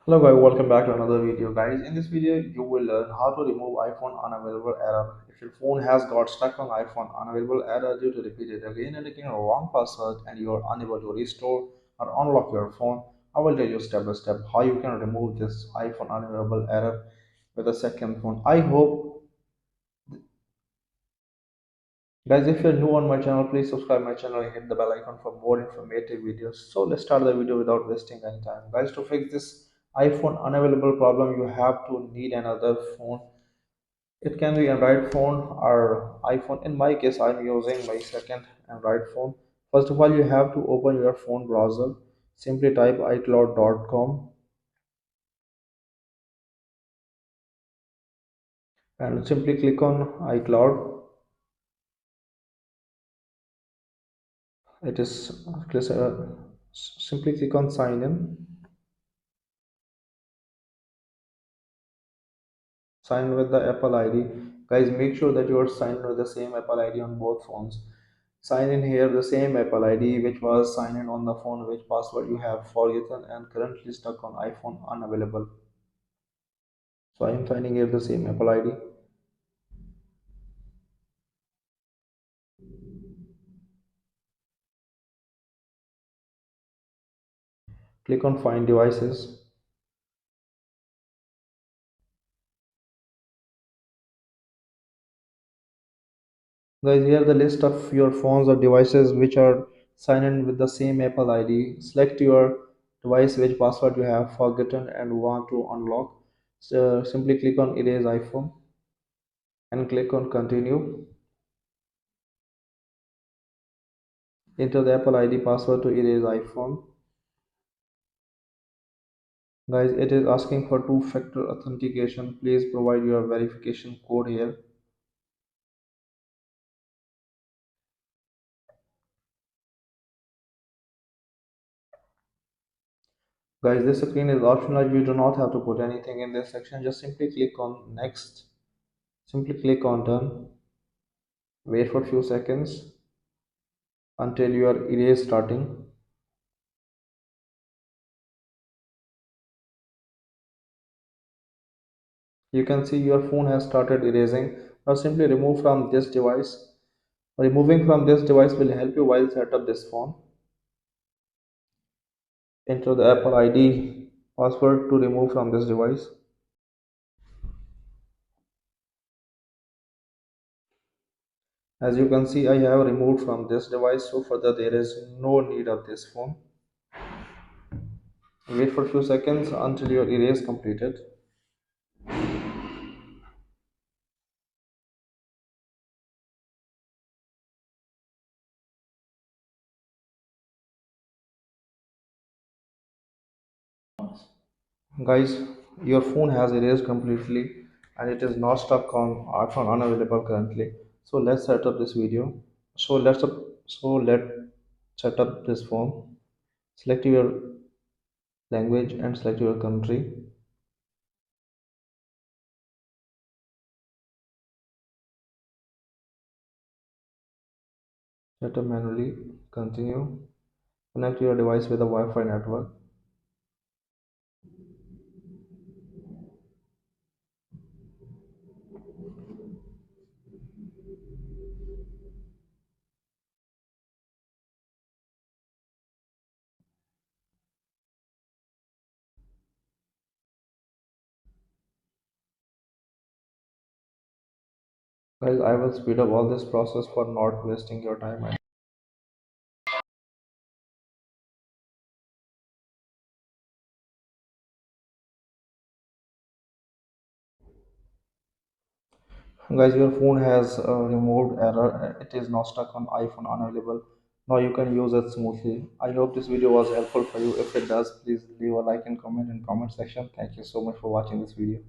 Hello guys, welcome back to another video guys. In this video you will learn how to remove iPhone unavailable error. If your phone has got stuck on iPhone unavailable error due to repeated again and again or wrong password and you are unable to restore or unlock your phone, I will tell you step by step how you can remove this iPhone unavailable error with a second phone. I hope guys, if you're new on my channel, please subscribe my channel and hit the bell icon for more informative videos. So let's start the video without wasting any time. Guys, to fix this iPhone unavailable problem, you have to need another phone. It can be Android phone or iPhone. In my case, I'm using my second Android phone. First of all, you have to open your phone browser. Simply type iCloud.com and simply click on iCloud. It is simply click on sign in. Sign with the Apple ID. Guys, make sure that you are signed with the same Apple ID on both phones. Sign in here the same Apple ID which was signed in on the phone, which password you have forgotten and currently stuck on iPhone unavailable. So I am signing here the same Apple ID. Click on find devices. Guys, here the list of your phones or devices which are signed in with the same Apple ID. Select your device which password you have forgotten and want to unlock. So simply click on erase iPhone and click on continue. Enter the Apple ID password to erase iPhone. Guys, it is asking for two-factor authentication. Please provide your verification code here. Guys, this screen is optional. You do not have to put anything in this section. Just simply click on next. Simply click on done. Wait for a few seconds until your erase starting. You can see your phone has started erasing. Now simply remove from this device. Removing from this device will help you while set up this phone. Enter the Apple ID password to remove from this device. As you can see, I have removed from this device, so further there is no need of this phone. Wait for a few seconds until your erase completed. Guys, your phone has erased completely and it is not stuck on iPhone unavailable currently. So let's set up this video. So let's set up this phone. Select your language and select your country. Set up manually. Continue. Connect your device with a Wi-Fi network. Guys, I will speed up all this process for not wasting your time. Guys, your phone has removed error. It is not stuck on iPhone unavailable. Now you can use it smoothly. I hope this video was helpful for you. If it does, please leave a like and comment in comment section. Thank you so much for watching this video.